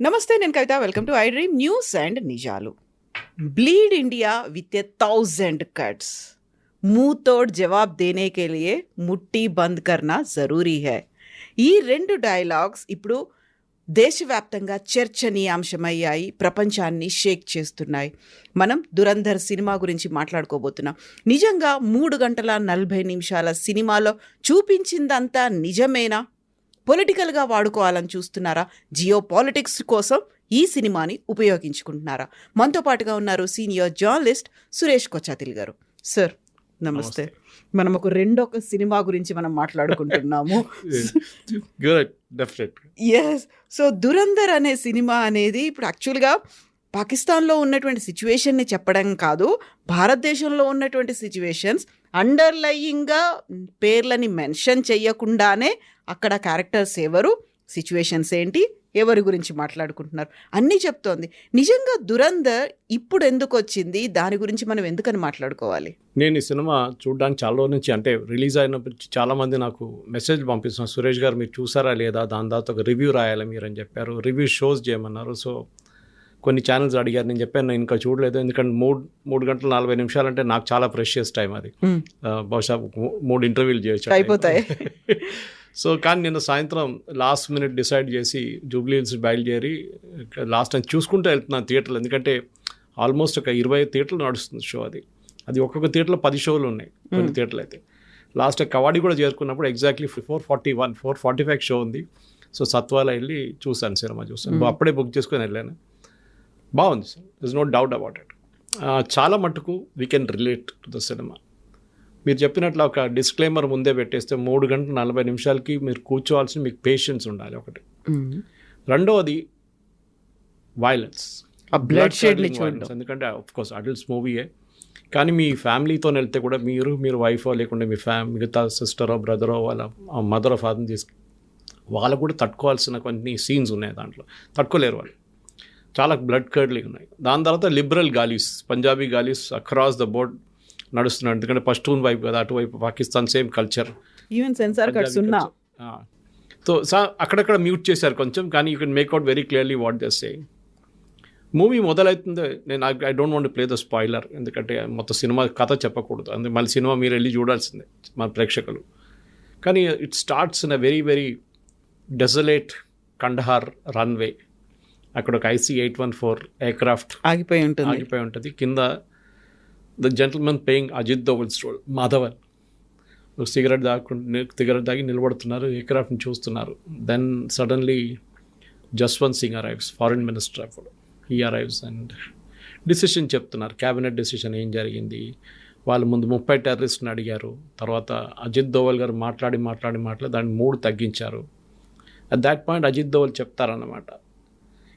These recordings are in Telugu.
నమస్తే, నేను Kavitha. Welcome to I dream news and నిజాలు. ब्लीड इंडिया विथ 1000 कट्स, मुंह तोड़ जवाब देने के लिए मुट्ठी बंद करना जरूरी है. ఈ రెండు డైలాగ్స్ ఇప్పుడు దేశవ్యాప్తంగా చర్చనీయాంశమయ్యాయి, ప్రపంచాన్ని షేక్ చేస్తున్నాయి. మనం దురంధర్ సినిమా గురించి మాట్లాడుకోబోతున్నాం. నిజంగా 3 గంటల 40 నిమిషాల సినిమాలో చూపించిందంతా నిజమేనా? పొలిటికల్గా వాడుకోవాలని చూస్తున్నారా? జియో పాలిటిక్స్ కోసం ఈ సినిమాని ఉపయోగించుకుంటున్నారా? మనతో పాటుగా ఉన్నారు సీనియర్ జర్నలిస్ట్ సురేష్ కొచ్చాతిల్ గారు. సార్ నమస్తే. మనం ఒక రెండొక సినిమా గురించి మనం మాట్లాడుకుంటున్నాము. ఎస్. సో దురంధర్ అనే సినిమా అనేది ఇప్పుడు యాక్చువల్గా పాకిస్తాన్లో ఉన్నటువంటి సిచ్యువేషన్ని చెప్పడం కాదు, భారతదేశంలో ఉన్నటువంటి సిచ్యువేషన్స్ అండర్లయింగ్గా పేర్లని మెన్షన్ చేయకుండానే అక్కడ క్యారెక్టర్స్ ఎవరు, సిచ్యువేషన్స్ ఏంటి, ఎవరి గురించి మాట్లాడుకుంటున్నారు అన్నీ చెప్తోంది. నిజంగా దురంధర్ ఇప్పుడు ఎందుకు వచ్చింది, దాని గురించి మనం ఎందుకని మాట్లాడుకోవాలి? నేను ఈ సినిమా చూడడానికి చాలా రోజుల నుంచి, అంటే రిలీజ్ అయినప్పటి నుంచి చాలామంది నాకు మెసేజ్ పంపిస్తున్నారు, సురేష్ గారు మీరు చూసారా లేదా, దాని తర్వాత ఒక రివ్యూ రాయాలి మీరు అని చెప్పారు, రివ్యూ షోస్ చేయమన్నారు. సో కొన్ని ఛానల్స్ అడిగారు, నేను చెప్పాను నేను ఇంకా చూడలేదు, ఎందుకంటే 3 గంటల 40 నిమిషాలు అంటే నాకు చాలా ప్రెషియస్ టైం అది. బహుశా 3 ఇంటర్వ్యూలు చేయొచ్చు అయిపోతాయి. సో కానీ నేను సాయంత్రం లాస్ట్ మినిట్ డిసైడ్ చేసి జూబ్లీ హిల్స్ బయలుదేరి లాస్ట్ టైం చూసుకుంటూ వెళ్తున్నాను థియేటర్లు, ఎందుకంటే ఆల్మోస్ట్ ఒక 20 థియేటర్లు నడుస్తుంది షో. అది ఒక్కొక్క థియేటర్లో 10 షోలు ఉన్నాయి కొన్ని థియేటర్లు అయితే. లాస్ట్ కవాడి కూడా చేరుకున్నప్పుడు ఎగ్జాక్ట్లీ 4:45 షో ఉంది. సో సత్వాల వెళ్ళి చూశాను, సినిమా చూసాను, అప్పుడే బుక్ చేసుకొని వెళ్ళాను. బాగుంది sir, this no doubt about it. చాలా మటుకు we can relate to the cinema. మీరు చెప్పినట్లు ఒక డిస్క్లైమర్ ముందే పెట్టేస్తే 3 గంటల 40 నిమిషాలకి మీరు కూర్చోవాల్సిన మీకు పేషెన్స్ ఉండాలి ఒకటి. రెండవది వైలెన్స్, బ్లడ్ షెడ్, ఎందుకంటే ఆఫ్కోర్స్ అడల్ట్స్ మూవీయే, కానీ మీ ఫ్యామిలీతో వెళ్తే కూడా మీరు వైఫో లేకుంటే మీ మిగతా సిస్టరో బ్రదరో వాళ్ళ మదరో ఫాదర్ని తీసుకు వాళ్ళు కూడా తట్టుకోవాల్సిన కొన్ని సీన్స్ ఉన్నాయి దాంట్లో, తట్టుకోలేరు వాళ్ళు, చాలా బ్లడ్ కర్డ్లింగ్ ఉన్నాయి. దాని తర్వాత లిబరల్ గాలీస్, పంజాబీ గాలీస్ అక్రాస్ ద బోర్డ్ నడుస్తున్నాడు, ఎందుకంటే పష్తూన్ వైపు కదా, అటువైపు Pakistan same culture, even censor cuts ఉన్నా. సో అక్కడక్కడ మ్యూట్ చేశారు కొంచెం, కానీ you can make out very clearly what they saying. Movie మొదలవుతుంది, నేను I don't want play the spoiler, ఎందుకంటే మొత్తం సినిమా కథ చెప్పకూడదు, అందుకే మళ్ళీ సినిమా మీరు వెళ్ళి చూడాల్సిందే మన ప్రేక్షకులు. కానీ it starts in a very very desolate Kandahar runway. అక్కడ ఒక IC-814 ఎయిర్క్రాఫ్ట్ ఆగిపోయి ఉంటుంది. కింద the gentlemen playing Ajit Doval's role Madhavan cigarette తాగి నిలబడుతున్నారు, ఎయిర్క్రాఫ్ట్ని చూస్తున్నారు. Then suddenly Jaswant Singh arrives, foreign minister అప్పుడు. హీ అరైవ్స్ అండ్ డిసిషన్ చెప్తున్నారు, క్యాబినెట్ డిసిషన్ ఏం జరిగింది. వాళ్ళు ముందు 30 టెర్రరిస్ట్ని అడిగారు, తర్వాత అజిత్ దోవల్ గారు మాట్లాడి దాన్ని 3 తగ్గించారు. At that point Ajit Doval చెప్తారన్నమాట,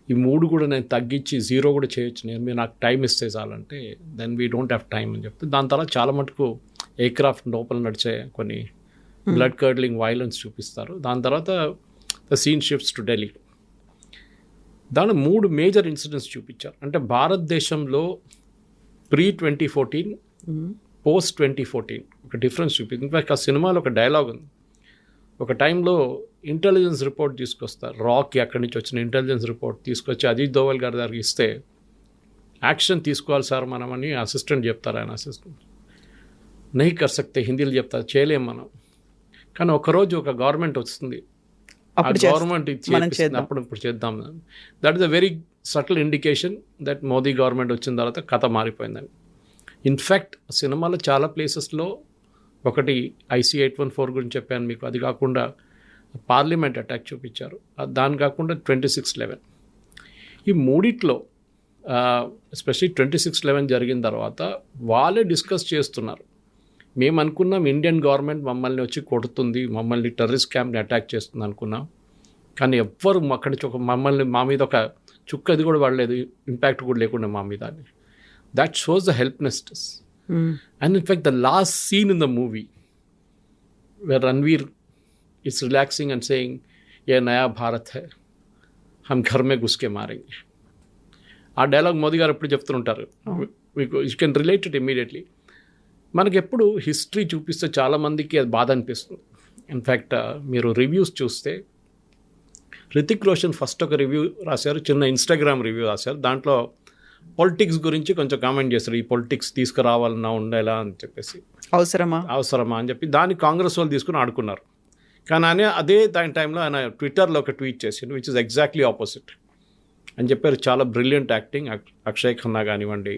ఈ 3 కూడా నేను తగ్గించి 0 కూడా చేయొచ్చు, మీరు నాకు టైం ఇస్తే చాలంటే, then we don't have time అని చెప్తే, దాని తర్వాత చాలా మటుకు ఎయిర్క్రాఫ్ట్ లోపల నడిచే కొన్ని బ్లడ్ కర్డ్లింగ్ వైలెన్స్ చూపిస్తారు. దాని తర్వాత the scene shifts to Delhi. దాని 3 మేజర్ ఇన్సిడెంట్స్ చూపించారు. అంటే భారతదేశంలో pre-2014 post-2014 ఒక డిఫరెన్స్ చూపించింది. ఇన్ఫాక్ట్ ఆ సినిమాలో ఒక డైలాగ్ ఉంది, ఒక టైంలో ఇంటెలిజెన్స్ రిపోర్ట్ తీసుకొస్తారు, రాక్కి అక్కడి నుంచి వచ్చిన ఇంటెలిజెన్స్ రిపోర్ట్ తీసుకొచ్చి అజిత్ దోవల్ గారి దగ్గరికి ఇస్తే, యాక్షన్ తీసుకోవాలి సార్ మనమని అసిస్టెంట్ చెప్తారు. ఆయన అసిస్టెంట్ నహీ కర్ సక్తే, హిందీలో చెప్తారు, చేయలేం మనం. కానీ ఒకరోజు ఒక గవర్నమెంట్ వస్తుంది, ఆ గవర్నమెంట్ ఇప్పుడు చేద్దాం. That is a very subtle indication that Modi government వచ్చిన తర్వాత కథ మారిపోయిందని. ఇన్ఫ్యాక్ట్ సినిమాలో చాలా ప్లేసెస్లో, ఒకటి IC-814 గురించి చెప్పాను మీకు, అది కాకుండా పార్లమెంట్ అటాక్ చూపించారు, దాని కాకుండా 26/11. ఈ మూడిట్లో ఎస్పెషల్లీ 26/11 జరిగిన తర్వాత వాళ్ళే డిస్కస్ చేస్తున్నారు, మేము అనుకున్నాం ఇండియన్ గవర్నమెంట్ మమ్మల్ని వచ్చి కొడుతుంది, మమ్మల్ని టెర్రరిస్ట్ క్యాంప్ని అటాక్ చేస్తుంది అనుకున్నాం, కానీ ఎవ్వరు అక్కడి నుంచి మా మీద ఒక చుక్క అది కూడా పడలేదు, ఇంపాక్ట్ కూడా లేకుండా మా మీద. That shows the helplessness. And in fact, the last scene in the movie where Ranveer is relaxing and saying, "ये नया भारत है, हम घर में घुस के मारेंगे." ఆ డైలాగ్ మోదీ గారు ఎప్పుడు చెప్తుంటారు, you can relate it immediately. మనకి ఎప్పుడు హిస్టరీ చూపిస్తే చాలామందికి అది బాధ అనిపిస్తుంది. ఇన్ఫ్యాక్ట్ మీరు రివ్యూస్ చూస్తే హృతిక్ రోషన్ ఫస్ట్ ఒక రివ్యూ రాశారు, చిన్న ఇన్స్టాగ్రామ్ రివ్యూ రాశారు. దాంట్లో పొలిటిక్స్ గురించి కొంచెం కామెంట్ చేస్తారు, ఈ పొలిటిక్స్ తీసుకురావాలన్నా ఉండేలా అని చెప్పేసి, అవసరమా అని చెప్పి దాన్ని కాంగ్రెస్ వాళ్ళు తీసుకుని ఆడుకున్నారు. కానీ అదే దాని టైంలో ఆయన ట్విట్టర్లో ఒక ట్వీట్ చేసిండు విచ్ ఇస్ ఎగ్జాక్ట్లీ ఆపోజిట్ అని చెప్పారు. చాలా బ్రిలియంట్ యాక్టింగ్, అక్షయ్ ఖన్నా కానివ్వండి,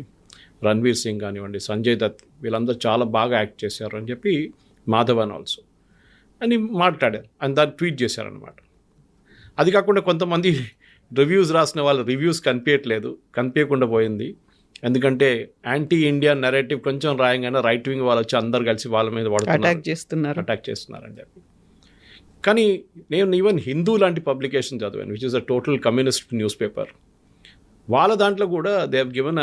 రణ్వీర్ సింగ్ కానివ్వండి, సంజయ్ దత్, వీళ్ళందరూ చాలా బాగా యాక్ట్ చేశారు అని చెప్పి, మాధవన్ ఆల్సో అని మాట్లాడారు అని దాన్ని ట్వీట్ చేశారనమాట. అది కాకుండా కొంతమంది రివ్యూస్ రాసిన వాళ్ళ రివ్యూస్ కనిపించకుండా పోయింది. ఎందుకంటే యాంటీ ఇండియన్ నెరేటివ్ కొంచెం రాయంగానే రైట్ వింగ్ వాళ్ళు వచ్చి అందరు కలిసి వాళ్ళ మీద అటాక్ చేస్తున్నారని చెప్పి. కానీ నేను ఈవెన్ హిందూ లాంటి పబ్లికేషన్ చదివాను which is a total communist news paper. వాళ్ళ దాంట్లో కూడా they have given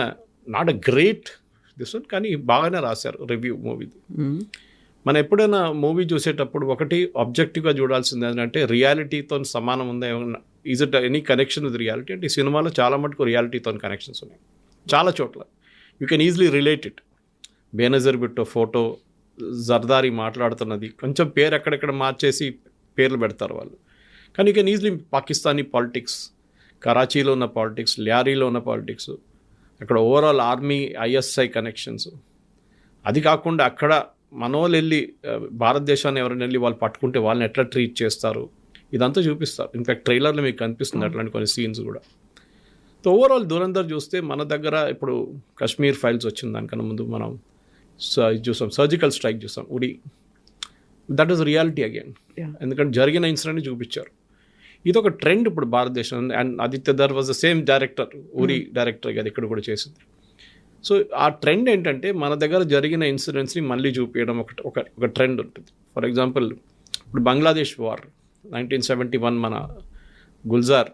not a great this one, కానీ బాగానే రాశారు రివ్యూ మూవీది. మనం ఎప్పుడైనా మూవీ చూసేటప్పుడు ఒకటి ఆబ్జెక్టివ్గా చూడాల్సింది ఏంటంటే రియాలిటీతో సమానం ఉందా, ఏమన్నా is it any connection with reality అంటే ఈ సినిమాలో చాలా మటుకు రియాలిటీతో కనెక్షన్స్ ఉన్నాయి చాలా చోట్ల. You can easily relate it. Benazir Bhutto photo, Zardari మాట్లాడుతున్నది కొంచెం పేరు ఎక్కడెక్కడ మార్చేసి పేర్లు పెడతారు వాళ్ళు, కానీ you can easily Pakistani politics, కరాచీలో ఉన్న పాలిటిక్స్, ల్యారీలో ఉన్న పాలిటిక్స్, అక్కడ ఓవరాల్ ఆర్మీ ఐఎస్ఐ కనెక్షన్స్, అది కాకుండా అక్కడ మనోళ్ళు వెళ్ళి భారతదేశాన్ని ఎవరైనా వెళ్ళి వాళ్ళు పట్టుకుంటే వాళ్ళని ఎట్లా ట్రీట్ చేస్తారు ఇదంతా చూపిస్తారు. ఇన్ఫ్యాక్ట్ ట్రైలర్లో మీకు కనిపిస్తుంది అట్లాంటి కొన్ని సీన్స్ కూడా. సో ఓవరాల్ దురంధర్ చూస్తే మన దగ్గర ఇప్పుడు కాశ్మీర్ ఫైల్స్ వచ్చింది, దానికన్నా ముందు మనం చూసాం సర్జికల్ స్ట్రైక్ చూసాం, ఉడి, దట్ ఈస్ రియాలిటీ అగైన్. ఎందుకంటే జరిగిన ఇన్సిడెంట్ని చూపించారు. ఇది ఒక ట్రెండ్ ఇప్పుడు భారతదేశం. And Aditya Dhar was the same director, Uri director కదా ఇక్కడ కూడా చేసింది. సో ఆ ట్రెండ్ ఏంటంటే మన దగ్గర జరిగిన ఇన్సిడెంట్స్ని మళ్ళీ చూపించడం ఒక ట్రెండ్ ఉంటుంది. ఫర్ ఎగ్జాంపుల్ ఇప్పుడు బంగ్లాదేశ్ వార్ 1971 మన Gulzar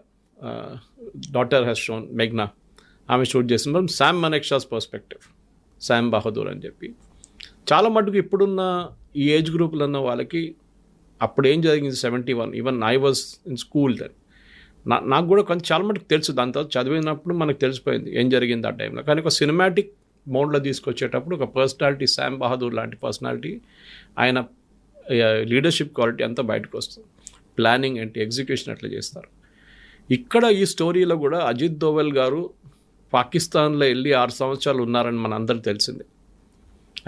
daughter has shown, Magna, ఆమె షూట్ చేసిన శామ్ మనెక్షాస్ పర్స్పెక్టివ్, శామ్ బహదూర్ అని చెప్పి. చాలా మటుకు ఇప్పుడున్న ఈ ఏజ్ గ్రూపులు ఉన్న వాళ్ళకి అప్పుడు ఏం జరిగింది 71, even I was in school then, నాకు కూడా కొంచెం చాలా మటుకు తెలుసు. దాని తర్వాత చదివినప్పుడు మనకు తెలిసిపోయింది ఏం జరిగింది ఆ టైంలో. కానీ ఒక సినిమాటిక్ మోడ్లో తీసుకొచ్చేటప్పుడు ఒక పర్సనాలిటీ, శామ్ బహదూర్ లాంటి పర్సనాలిటీ, ఆయన లీడర్షిప్ క్వాలిటీ అంతా బయటకు వస్తుంది. ప్లానింగ్ ఏంటి, ఎగ్జిక్యూషన్ ఎట్లా చేస్తారు. ఇక్కడ ఈ స్టోరీలో కూడా అజిత్ దోవల్ గారు పాకిస్తాన్లో వెళ్ళి 6 సంవత్సరాలు ఉన్నారని మన అందరికి తెలిసిందే.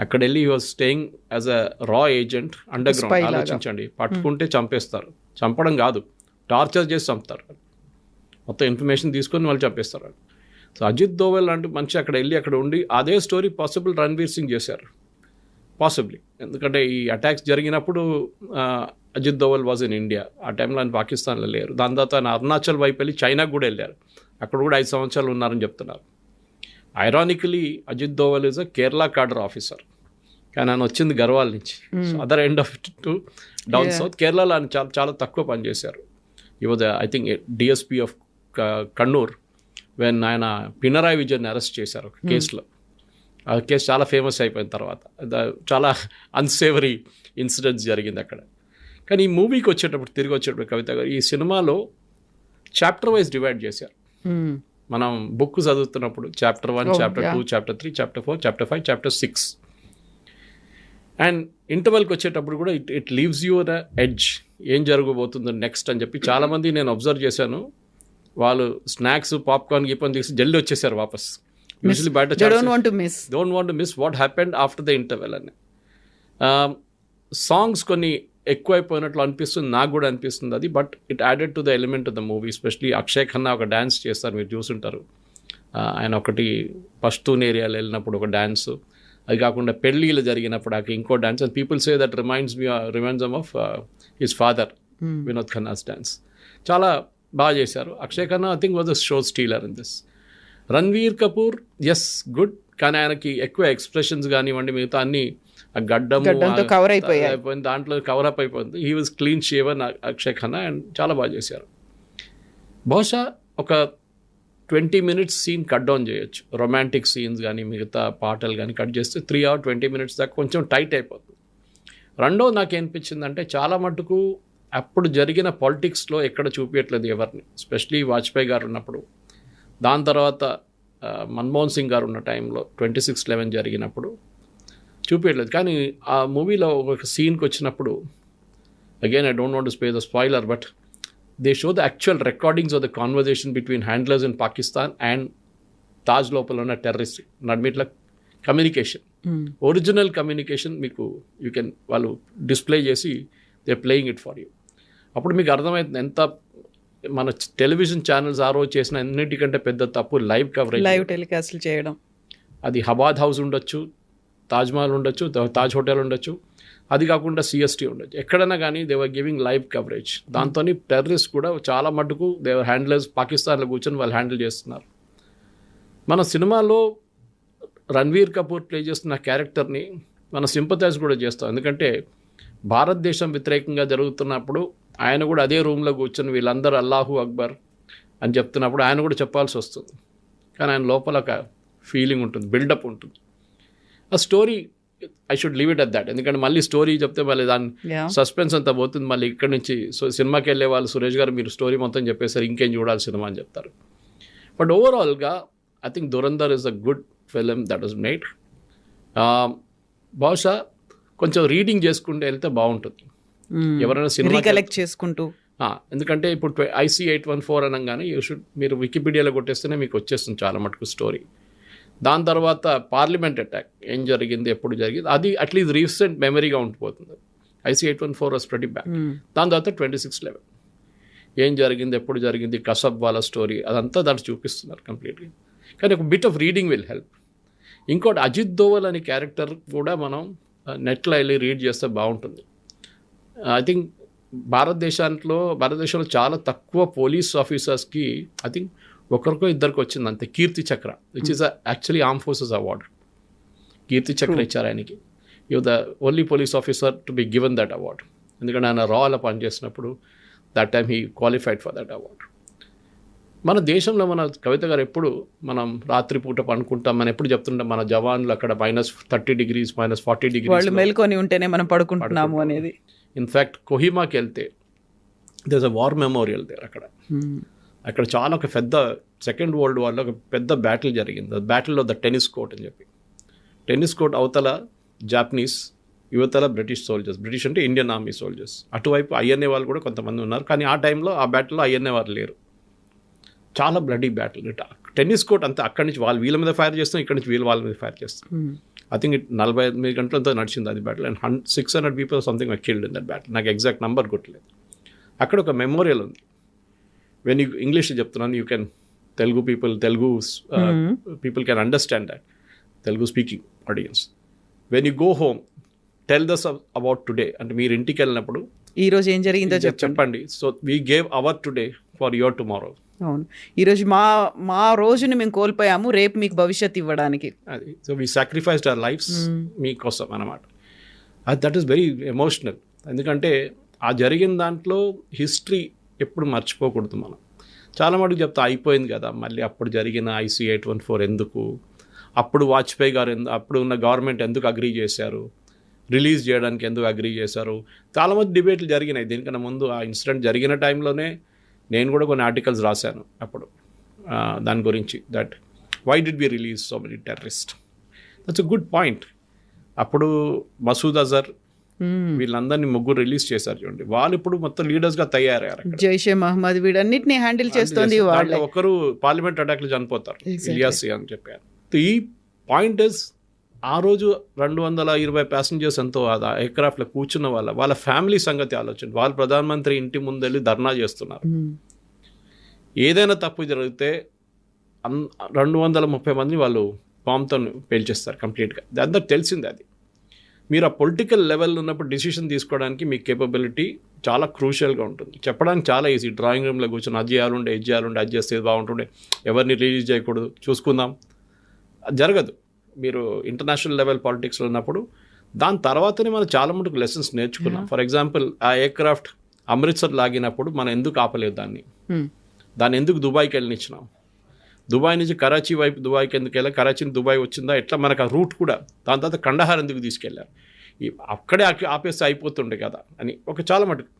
అక్కడ వెళ్ళి he was staying as a రా ఏజెంట్ అండర్ గ్రౌండ్. ఆలోచించండి, పట్టుకుంటే చంపేస్తారు, చంపడం కాదు టార్చర్ చేసి చంపుతారు, మొత్తం ఇన్ఫర్మేషన్ తీసుకొని వాళ్ళు చంపేస్తారు. సో అజిత్ దోవల్ లాంటి మనిషి అక్కడ వెళ్ళి అక్కడ ఉండి అదే స్టోరీ పాసిబుల్ రణ్వీర్ సింగ్ చేశారు పాసిబ్లీ. ఎందుకంటే ఈ అటాక్స్ జరిగినప్పుడు Ajit Doval was in India, ఆ టైంలో ఆయన పాకిస్తాన్లో లేరు. దాని తర్వాత ఆయన అరుణాచల్ వైపు వెళ్ళి చైనాకు కూడా వెళ్ళారు, అక్కడ కూడా 5 సంవత్సరాలు ఉన్నారని చెప్తున్నారు. Ironically Ajit Doval is a Kerala cadre officer, కానీ ఆయన వచ్చింది గర్వాల్ నుంచి. Other end of it to down south. కేరళలో ఆయన చాలా చాలా తక్కువ పనిచేశారు. ఈ was I think DSP of Kannur when ఆయన పినరాయి విజయన్ని అరెస్ట్ చేశారు ఒక కేసులో. ఆ కేసు చాలా ఫేమస్ అయిపోయిన తర్వాత చాలా అన్సేవరీ ఇన్సిడెంట్స్ జరిగింది అక్కడ. కానీ ఈ మూవీకి తిరిగి వచ్చేటప్పుడు కవిత గారు ఈ సినిమాలో చాప్టర్ వైజ్ డివైడ్ చేశారు. మనం బుక్ చదువుతున్నప్పుడు chapter 1, chapter 2, chapter 3, chapter 4, chapter 5, chapter 6 and ఇంటర్వెల్కి వచ్చేటప్పుడు కూడా it leaves you the edge, ఏం జరగబోతుందో నెక్స్ట్ అని చెప్పి. చాలామంది నేను అబ్జర్వ్ చేశాను, వాళ్ళు స్నాక్స్ పాప్కార్న్ గీపన్ తీసి జల్దీ వచ్చేసారు వాపస్. యూజువల్లీ బయట don't want to miss what happened after the interval అని. సాంగ్స్ కొన్ని ఎక్కువైపోయినట్లు అనిపిస్తుంది, నాకు కూడా అనిపిస్తుంది అది. But it added to the element of the movie. Especially Akshay Khanna ఒక డ్యాన్స్ చేస్తారు, మీరు చూసుంటారు. ఆయన ఒకటి పష్తూన్ ఏరియాలో వెళ్ళినప్పుడు ఒక డ్యాన్స్, అది కాకుండా పెళ్ళిళ్ళు జరిగినప్పుడు ఇంకో dance. And people say that reminds of his father Vinod Khanna's dance. చాలా బాగా చేశారు. Akshay Khanna I think was a show stealer in this. Ranveer Kapoor is good, కానీ ఆయనకి ఎక్కువ ఎక్స్ప్రెషన్స్ కానివ్వండి, మిగతా అన్ని గడ్డంతో కవర్ అయిపోయింది, దాంట్లో కవర్ అప్ అయిపోయింది. He was clean shaven Akshay Khanna and చాలా బాగా చేశారు. బహుశా ఒక 20 minutes సీన్ కట్ డౌన్ చేయొచ్చు. రొమాంటిక్ సీన్స్ కానీ మిగతా పాటలు కానీ కట్ చేస్తే 3 hours 20 minutes దాకా కొంచెం టైట్ అయిపోతుంది. రెండోది నాకేమనిపించిందంటే చాలా మటుకు అప్పుడు జరిగిన పాలిటిక్స్లో ఎక్కడ చూపించట్లేదు ఎవరిని, ఎస్పెషలీ వాజ్పేయి గారు ఉన్నప్పుడు. దాని తర్వాత మన్మోహన్ సింగ్ గారు ఉన్న టైంలో 26/11 జరిగినప్పుడు చూపించట్లేదు. కానీ ఆ మూవీలో ఒక సీన్కి వచ్చినప్పుడు Again, I don't want to spare the spoiler, but they show the actual recordings of the conversation between handlers in Pakistan and Taj లోపల ఉన్న టెర్రరిస్ట్ నడిమిట్ల కమ్యూనికేషన్, ఒరిజినల్ కమ్యూనికేషన్ మీకు యూ కెన్ వాళ్ళు డిస్ప్లే చేసి they playing it for you. అప్పుడు మీకు అర్థమవుతుంది ఎంత మన టెలివిజన్ ఛానల్స్ ఆ రోజు చేసిన అన్నిటికంటే పెద్ద తప్పు లైవ్ కవరేజ్, లైవ్ టెలికాస్ట్లు చేయడం. అది హబాద్ హౌస్ ఉండొచ్చు, తాజ్మహల్ ఉండొచ్చు, తాజ్ హోటల్ ఉండొచ్చు, అది కాకుండా సిఎస్టీ ఉండొచ్చు, ఎక్కడైనా కానీ they were giving live coverage. దాంతో టెర్రరిస్ట్ కూడా చాలా మటుకు దేవర్ హ్యాండిలర్స్ పాకిస్తాన్లో కూర్చొని వాళ్ళు హ్యాండిల్ చేస్తున్నారు. మన సినిమాలో రణ్వీర్ కపూర్ ప్లే చేస్తున్న క్యారెక్టర్ని మనం సింపథైజ్ కూడా చేస్తాం, ఎందుకంటే భారతదేశం వ్యతిరేకంగా జరుగుతున్నప్పుడు ఆయన కూడా అదే రూమ్లో కూర్చొని వీళ్ళందరూ అల్లాహు అక్బర్ అని చెప్తున్నప్పుడు ఆయన కూడా చెప్పాల్సి వస్తుంది. కానీ ఆయన లోపల ఒక ఫీలింగ్ ఉంటుంది, బిల్డప్ ఉంటుంది. ఆ story I should leave it at that, ఎందుకంటే మళ్ళీ స్టోరీ చెప్తే మళ్ళీ దాని సస్పెన్స్ అంతా పోతుంది. మళ్ళీ ఇక్కడ నుంచి సినిమాకి వెళ్ళే వాళ్ళు సురేష్ గారు మీరు స్టోరీ మొత్తం చెప్పేసారు, ఇంకేం చూడాలి సినిమా అని చెప్తారు. బట్ ఓవరాల్గా I think Dhurandhar is a good film that was made. బహుశా కొంచెం రీడింగ్ చేసుకుంటూ వెళ్తే బాగుంటుంది ఎవరైనా సినిమా కలెక్ట్ చేసుకుంటూ. ఎందుకంటే ఇప్పుడు IC 814 అనగానే మీరు వికీపీడియాలో కొట్టేస్తేనే మీకు వచ్చేస్తుంది చాలా మటుకు స్టోరీ. దాని తర్వాత పార్లమెంట్ అటాక్ ఏం జరిగింది, ఎప్పుడు జరిగింది, అది అట్లీస్ట్ రీసెంట్ మెమరీగా ఉండిపోతుంది. IC 814 was pretty back. దాని తర్వాత 26/11 ఏం జరిగింది, ఎప్పుడు జరిగింది, కసబ్ వాళ్ళ స్టోరీ అదంతా దాంట్లో చూపిస్తున్నారు కంప్లీట్గా. కానీ ఒక bit of reading will help. ఇంకోటి అజిత్ దోవల్ అనే క్యారెక్టర్ కూడా మనం నెట్లో వెళ్ళి రీడ్ చేస్తే బాగుంటుంది. ఐ థింక్ భారతదేశంలో చాలా తక్కువ పోలీస్ ఆఫీసర్స్కి ఐ థింక్ ఒకరికో ఇద్దరికి వచ్చింది అంతే Kirti Chakra, which is actually arm forces award. Kirti Chakra ఇచ్చారు ఆయనకి. You the only police officer to be given that award, ఎందుకంటే ఆయన రాలో పనిచేసినప్పుడు that time he qualified for that award. మన దేశంలో మన కవిత గారు ఎప్పుడు మనం రాత్రిపూట పనుకుంటాం, మనం ఎప్పుడు చెప్తుంటాం మన జవాన్లు అక్కడ -30 degrees -40 degrees వాళ్ళు మేల్కొని ఉంటేనే మనం పడుకుంటున్నాము అనేది. ఇన్ఫ్యాక్ట్ కొహిమాకి వెళ్తే there a war memorial there. అక్కడ చాలా ఒక పెద్ద సెకండ్ వరల్డ్ వార్లో ఒక పెద్ద బ్యాటిల్ జరిగింది. Battle of the tennis court అని చెప్పి. టెన్నిస్ కోర్ట్ అవతల జాపనీస్, యువతల బ్రిటిష్ సోల్జర్స్, బ్రిటిష్ అంటే ఇండియన్ ఆర్మీ సోల్జర్స్. అటువైపు INA వాళ్ళు కూడా కొంతమంది ఉన్నారు, కానీ ఆ టైంలో ఆ బ్యాటిల్లో INA వాళ్ళు లేరు. చాలా బ్లడీ బ్యాటిల్. టెన్నిస్ కోర్ట్ అంతా అక్కడి నుంచి వాళ్ళు వీళ్ళ మీద ఫైర్ చేస్తాం, ఇక్కడి నుంచి వీళ్ళు వాళ్ళ మీద ఫైర్ చేస్తాం. ఐ థింక్ 48 గంటలతో నడిచింది అది battle. And 600 people something killed in that battle. నాకు ఎగ్జాక్ట్ నెంబర్ గుర్తులేదు. అక్కడ ఒక మెమోరియల్ ఉంది. వెన్ యూ ఇంగ్లీష్ చెప్తున్నాను, you can Telugu people can understand that, Telugu speaking audience. When you go home tell thus about today, అంటే మీరు ఇంటికి వెళ్ళినప్పుడు ఈ రోజు ఏం జరిగిందో చెప్పండి. So we gave our today for your tomorrow. అవును, ఈరోజు మా రోజుని మేము కోల్పోయాము, రేపు మీకు భవిష్యత్తు ఇవ్వడానికి. అది so we sacrificed our lives మీకోసం అన్నమాట. That is very emotional. ఎందుకంటే ఆ జరిగిన దాంట్లో హిస్టరీ ఎప్పుడు మర్చిపోకూడదు మనం. చాలా మటుకు చెప్తా అయిపోయింది కదా, మళ్ళీ అప్పుడు జరిగిన IC 814 ఎందుకు, అప్పుడు వాజ్పేయి గారు అప్పుడు ఉన్న గవర్నమెంట్ ఎందుకు అగ్రీ చేశారు, రిలీజ్ చేయడానికి ఎందుకు అగ్రీ చేశారు, చాలామంది డిబేట్లు జరిగినాయి. దీనికన్నా ముందు ఆ ఇన్సిడెంట్ జరిగిన టైంలోనే నేను కూడా కొన్ని ఆర్టికల్స్ రాశాను అప్పుడు దాని గురించి, that why did we release so many terrorist. That's a good point. అప్పుడు మసూద్ అజర్ వీళ్ళందరినీ ముగ్గురు రిలీజ్ చేశారు చూడండి, వాళ్ళు ఇప్పుడు మొత్తం లీడర్స్గా తయారయ్యారు. జైషే మహమ్మద్ వీడన్నిటిని హ్యాండిల్ చేస్తుంది. ఒకరు పార్లమెంట్ అటాక్లు చనిపోతారు, ఇలియాస్ అని చెప్పారు. ఈ పాయింట్ ఇస్ ఆ రోజు 220 passengers ఎంతో ఎయిర్క్రాఫ్ట్లో కూర్చున్న వాళ్ళ ఫ్యామిలీ సంగతి ఆలోచన. వాళ్ళు ప్రధానమంత్రి ఇంటి ముందెళ్ళి ధర్నా చేస్తున్నారు. ఏదైనా తప్పు జరిగితే 230 మంది వాళ్ళు బాంబ్తో పేల్చేస్తారు కంప్లీట్గా. అందరూ తెలిసింది అది. మీరు ఆ పొలిటికల్ లెవెల్ ఉన్నప్పుడు డిసిషన్ తీసుకోవడానికి మీ కేపబిలిటీ చాలా క్రూషియల్గా ఉంటుంది. చెప్పడానికి చాలా ఈజీ, డ్రాయింగ్ రూమ్లో కూర్చొని అది చేయాలంటే అది చేస్తే బాగుంటుండే, ఎవరిని రిలీజ్ చేయకూడదు, చూసుకుందాం. అది జరగదు. మీరు ఇంటర్నేషనల్ లెవెల్ పాలిటిక్స్లో ఉన్నప్పుడు దాని తర్వాతనే మనం చాలా మటుకు లెసన్స్ నేర్చుకున్నాం. ఫర్ ఎగ్జాంపుల్ ఆ ఎయిర్క్రాఫ్ట్ అమృత్సర్ లాగినప్పుడు మనం ఎందుకు ఆపలేదు దాన్ని ఎందుకు దుబాయ్కి వెళ్ళనిచ్చినాం, దుబాయ్ నుంచి కరాచీ వైపు దుబాయ్కి ఎందుకు వెళ్ళా, కరాచీ నుంచి దుబాయ్ వచ్చిందా, ఎట్లా మనకు ఆ రూట్ కూడా. దాని తర్వాత కండహార్ ఎందుకు తీసుకెళ్ళారు, అక్కడే ఆపేస్తే అయిపోతుండే కదా అని ఒక చాలా మటుకు.